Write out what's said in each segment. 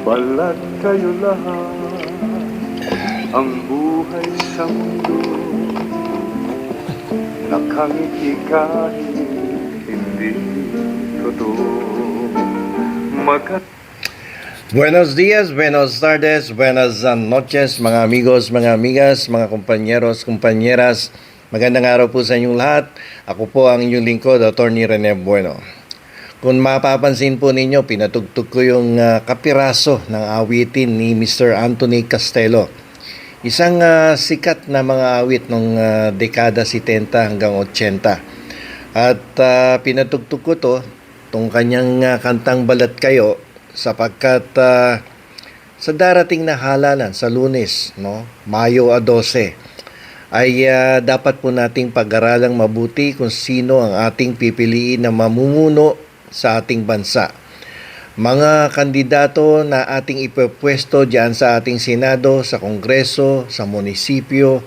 Balat kayo lahat, ang buhay sa mundo, nakangiti kahit hindi totoo. Buenos días, buenas tardes, buenas noches mga amigos, mga amigas, mga kompanyeros, kompanyeras. Magandang araw po sa inyong lahat. Ako po ang inyong lingkod, Attorney Rene Bueno. Kung mapapansin po ninyo, pinatugtog ko yung kapiraso ng awitin ni Mr. Anthony Castelo. Isang sikat na mga awit nung dekada 70 hanggang 80. At pinatugtog ko itong kanyang kantang Balat Kayo, sapagkat sa darating na halalan sa Lunes, Mayo 12, ay dapat po nating pag-aralang mabuti kung sino ang ating pipiliin na mamumuno sa ating bansa. Mga kandidato na ating ipupwesto diyan sa ating Senado, sa Kongreso, sa munisipyo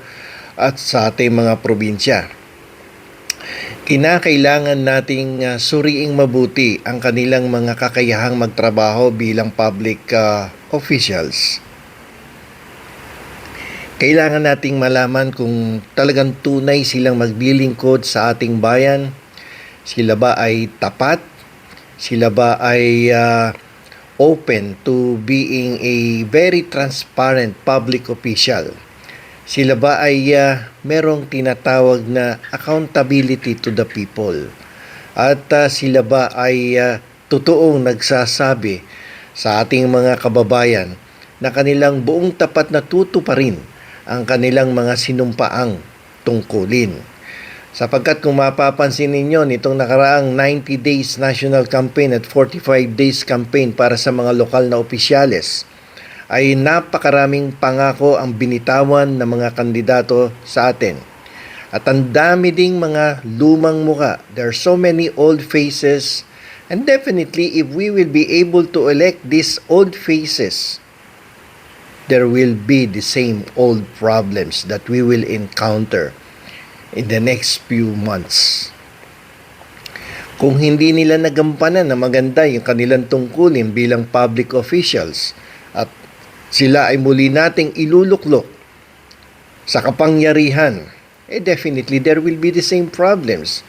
at sa ating mga probinsya. Kinakailangan nating suriing mabuti ang kanilang mga kakayahang magtrabaho bilang public officials. Kailangan nating malaman kung talagang tunay silang maglilingkod sa ating bayan. Sila ba ay tapat? Sila ba ay open to being a very transparent public official? Sila ba ay merong tinatawag na accountability to the people? At sila ba ay totoong nagsasabi sa ating mga kababayan na kanilang buong tapat na tutuparin ang kanilang mga sinumpaang tungkulin? Sapagkat kung mapapansin ninyo, nitong nakaraang 90 days national campaign at 45 days campaign para sa mga lokal na opisyales, ay napakaraming pangako ang binitawan ng mga kandidato sa atin. At ang dami ding mga lumang muka. There are so many old faces, and definitely if we will be able to elect these old faces, there will be the same old problems that we will encounter in the next few months. Kung hindi nila nagampanan na maganda yung kanilang tungkulin bilang public officials at sila ay muli nating iluluklok sa kapangyarihan, definitely there will be the same problems.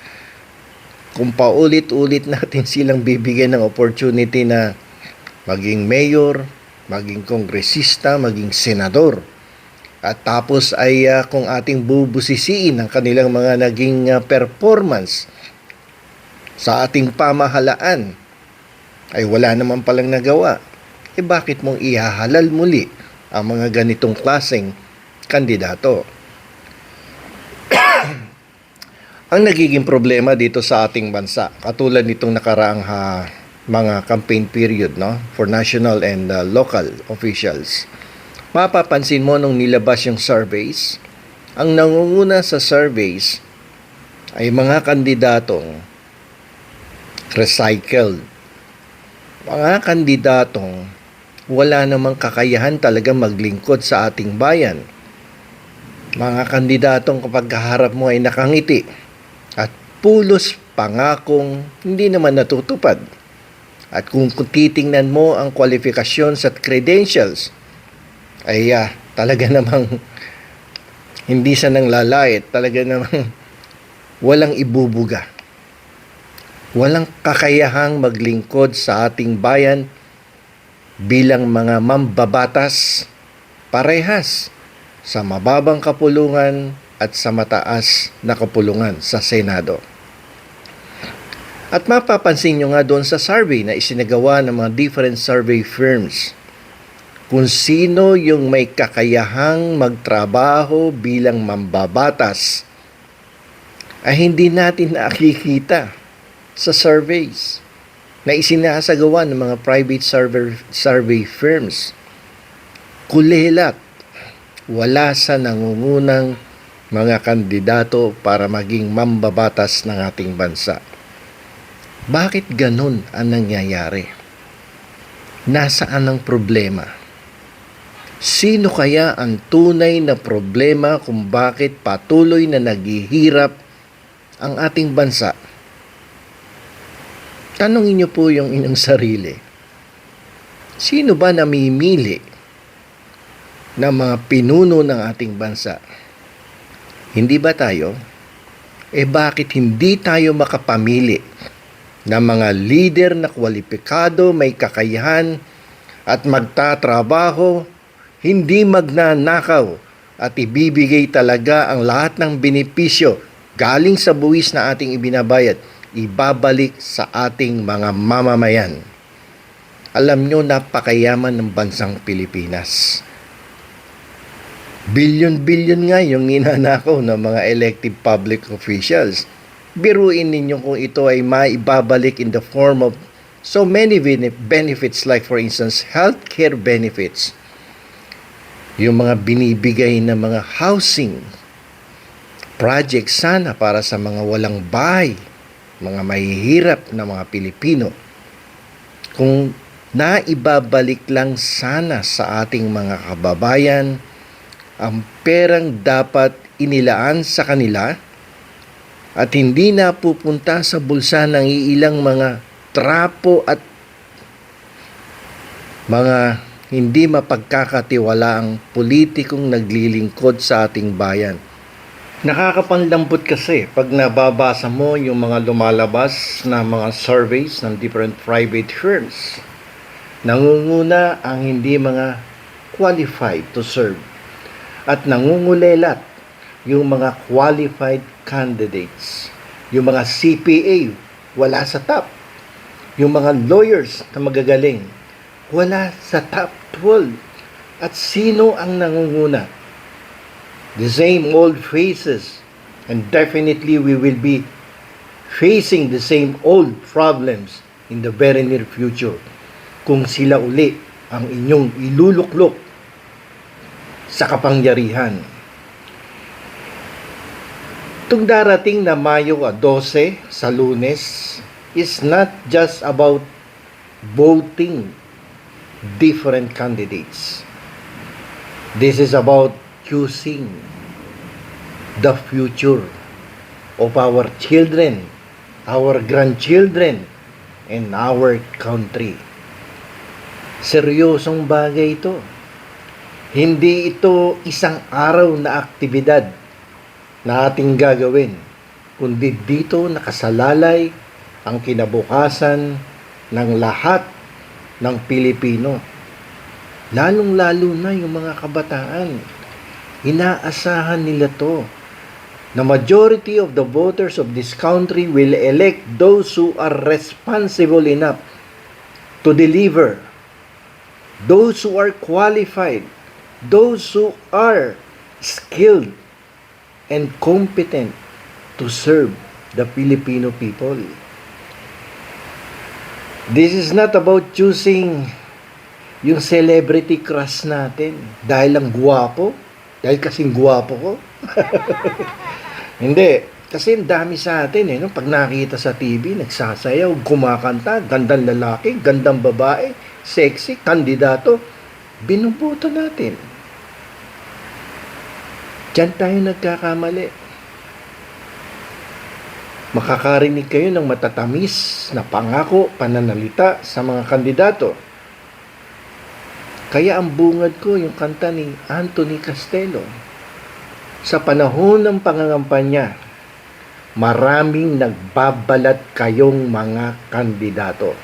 Kung paulit-ulit natin silang bibigyan ng opportunity na maging mayor, maging kongresista, maging senador, at tapos ay kung ating bubusisiin ang kanilang mga naging performance sa ating pamahalaan, ay wala naman palang nagawa, bakit mong ihahalal muli ang mga ganitong klaseng kandidato? Ang nagiging problema dito sa ating bansa, katulad nitong nakaraang mga campaign period for national and local officials, mapapansin mo nung nilabas yung surveys, ang nangunguna sa surveys ay mga kandidatong recycled. Mga kandidatong wala namang kakayahan talaga maglingkod sa ating bayan. Mga kandidatong kapag kaharap mo ay nakangiti at pulos pangakong hindi naman natutupad. At kung titingnan mo ang qualifications at credentials, ay talaga namang hindi siya nang lalait, talaga namang walang ibubuga. Walang kakayahang maglingkod sa ating bayan bilang mga mambabatas, parehas sa mababang kapulungan at sa mataas na kapulungan sa Senado. At mapapansin nyo nga doon sa survey na isinagawa ng mga different survey firms, kung sino yung may kakayahang magtrabaho bilang mambabatas, ay hindi natin nakikita sa surveys na isinasagawa ng mga private survey firms. Kulilat, wala sa nangungunang mga kandidato para maging mambabatas ng ating bansa. Bakit ganun ang nangyayari? Nasaan ang problema? Sino kaya ang tunay na problema kung bakit patuloy na naghihirap ang ating bansa? Tanungin niyo po yung inyong sarili. Sino ba namimili ng mga pinuno ng ating bansa? Hindi ba tayo? Bakit hindi tayo makapamili ng mga leader na kwalipikado, may kakayahan at magtatrabaho, hindi magnanakaw at ibibigay talaga ang lahat ng benepisyo galing sa buwis na ating ibinabayad, ibabalik sa ating mga mamamayan. Alam nyo, napakayaman ng bansang Pilipinas. Bilyon-bilyon nga yung ninanakaw ng mga elected public officials. Biruin ninyo kung ito ay maibabalik in the form of so many benefits, like for instance, healthcare benefits. Yung mga binibigay na mga housing project sana para sa mga walang bahay, mga mahihirap na mga Pilipino. Kung naibabalik lang sana sa ating mga kababayan ang perang dapat inilaan sa kanila at hindi na pupunta sa bulsa ng iilang mga trapo at mga hindi mapagkakatiwalaang politikong naglilingkod sa ating bayan. Nakakapanlambot kasi pag nababasa mo yung mga lumalabas na mga surveys ng different private firms. Nangunguna ang hindi mga qualified to serve at nangungulelat yung mga qualified candidates. Yung mga CPA, wala sa top. Yung mga lawyers na magagaling, wala sa top 12. At sino ang nangunguna? The same old faces. And definitely we will be facing the same old problems in the very near future kung sila uli ang inyong iluluklok sa kapangyarihan. Itong darating na Mayo 12 sa Lunes is not just about voting different candidates. This is about choosing the future of our children, our grandchildren, and our country. Seryosong bagay ito. Hindi ito isang araw na aktibidad na ating gagawin, kundi dito nakasalalay ang kinabukasan ng lahat ng Pilipino. Lalong-lalo na yung mga kabataan. Inaasahan nila to na majority of the voters of this country will elect those who are responsible enough to deliver, those who are qualified, those who are skilled and competent to serve the Filipino people. This is not about choosing yung celebrity crush natin dahil lang guwapo, dahil kasing guwapo ko. Hindi, kasi ang dami sa atin no? Pag nakita sa TV, nagsasayaw, kumakanta, gandang lalaki, gandang babae, sexy, kandidato, binubuto natin. Diyan tayo nagkakamali. Makakarinig kayo ng matatamis na pangako, pananalita sa mga kandidato. Kaya ang bungad ko yung kanta ni Anthony Castelo. Sa panahon ng pangangampanya, maraming nagbabalat kayong mga kandidato.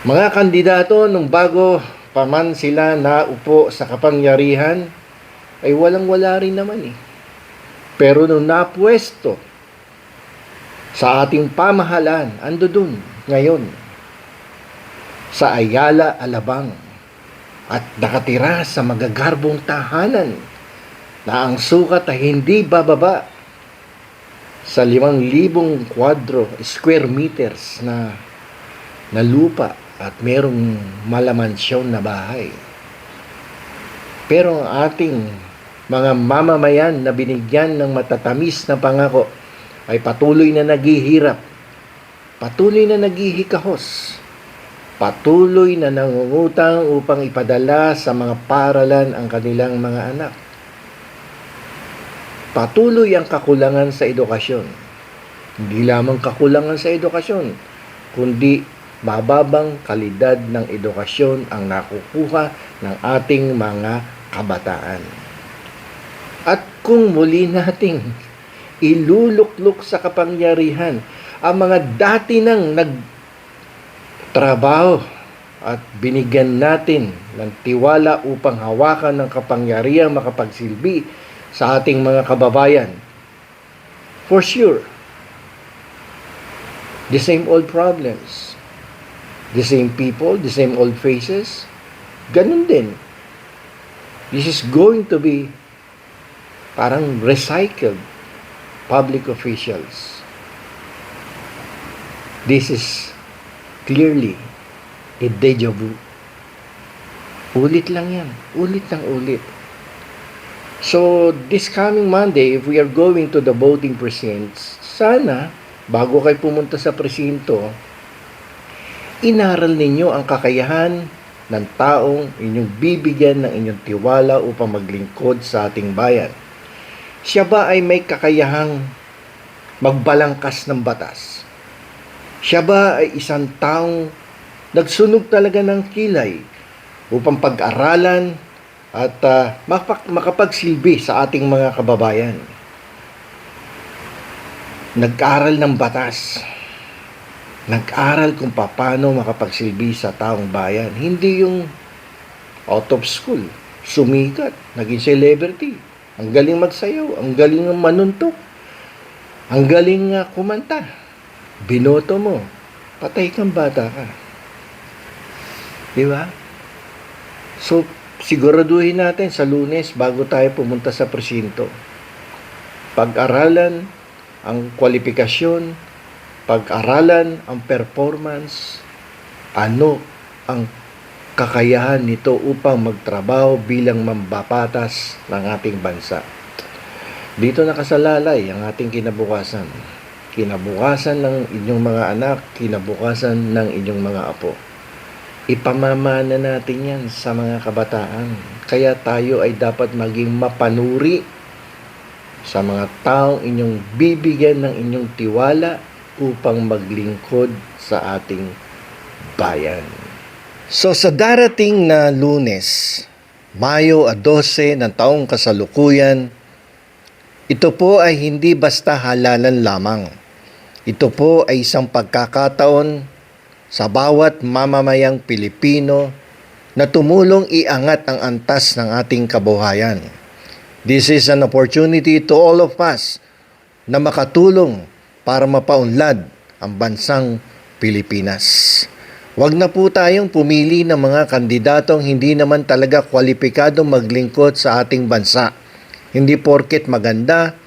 Mga kandidato, nung bago pa man sila naupo sa kapangyarihan, ay walang-wala rin naman eh. Pero nung napwesto sa ating pamahalaan, ando dun ngayon sa Ayala, Alabang at nakatira sa magagarbong tahanan na ang sukat ay hindi bababa sa 5,000 square meters na lupa at merong malamansyon na bahay. Pero ang ating mga mamamayan na binigyan ng matatamis na pangako ay patuloy na naghihirap, patuloy na naghihikahos, patuloy na nangungutang upang ipadala sa mga paaralan ang kanilang mga anak. Patuloy ang kakulangan sa edukasyon. Hindi lamang kakulangan sa edukasyon, kundi mababang kalidad ng edukasyon ang nakukuha ng ating mga kabataan. At kung muli nating iluluklok sa kapangyarihan ang mga dati nang nagtrabaho at binigyan natin ng tiwala upang hawakan ng kapangyarihan makapagsilbi sa ating mga kababayan, for sure, the same old problems, the same people, the same old faces, ganun din. This is going to be parang recycled public officials. This is clearly a deja vu. Ulit lang yan. Ulit ng ulit. So, this coming Monday, if we are going to the voting precincts, sana, bago kayo pumunta sa presinto, inaral ninyo ang kakayahan ng taong inyong bibigyan ng inyong tiwala upang maglingkod sa ating bayan. Siya ba ay may kakayahang magbalangkas ng batas? Siya ba ay isang taong nagsunog talaga ng kilay upang pag-aralan at makapagsilbi sa ating mga kababayan? Nag-aral ng batas. Nag-aral kung paano makapagsilbi sa taong bayan. Hindi yung out of school, sumikat, naging celebrity. Ang galing magsayaw, ang galing manuntok, ang galing kumanta. Binoto mo, patay kang bata ka. Di ba? So, siguraduhin natin sa Lunes bago tayo pumunta sa presinto. Pag-aralan ang kwalifikasyon, pag-aralan ang performance, ano ang kakayahan nito upang magtrabaho bilang mambabatas ng ating bansa. Dito nakasalalay ang ating kinabukasan. Kinabukasan ng inyong mga anak, kinabukasan ng inyong mga apo. Ipamamana natin yan sa mga kabataan. Kaya tayo ay dapat maging mapanuri sa mga taong inyong bibigyan ng inyong tiwala upang maglingkod sa ating bayan. So sa darating na Lunes, Mayo 12 ng taong kasalukuyan, ito po ay hindi basta halalan lamang. Ito po ay isang pagkakataon sa bawat mamamayang Pilipino na tumulong iangat ang antas ng ating kabuhayan. This is an opportunity to all of us na makatulong para mapaunlad ang bansang Pilipinas. Huwag na po tayong pumili ng mga kandidatong hindi naman talaga kwalipikado maglingkod sa ating bansa. Hindi porket maganda,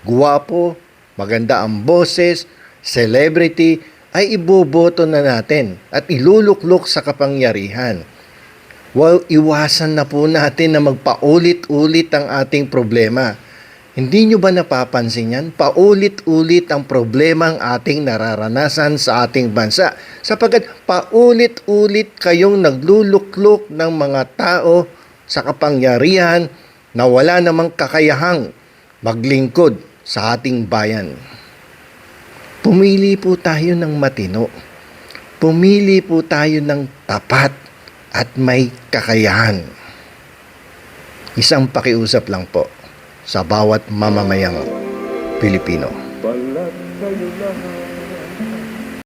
guwapo, maganda ang boses, celebrity, ay iboboto na natin at iluluklok sa kapangyarihan. Well, iwasan na po natin na magpaulit-ulit ang ating problema. Hindi nyo ba napapansin yan? Paulit-ulit ang problema ang ating nararanasan sa ating bansa. Sapagkat paulit-ulit kayong nagluluklok ng mga tao sa kapangyarihan na wala namang kakayahang maglingkod sa ating bayan. Pumili po tayo ng matino. Pumili po tayo ng tapat at may kakayahan. Isang pakiusap lang po sa bawat mamamayang Pilipino. Balat sa'yo lahat.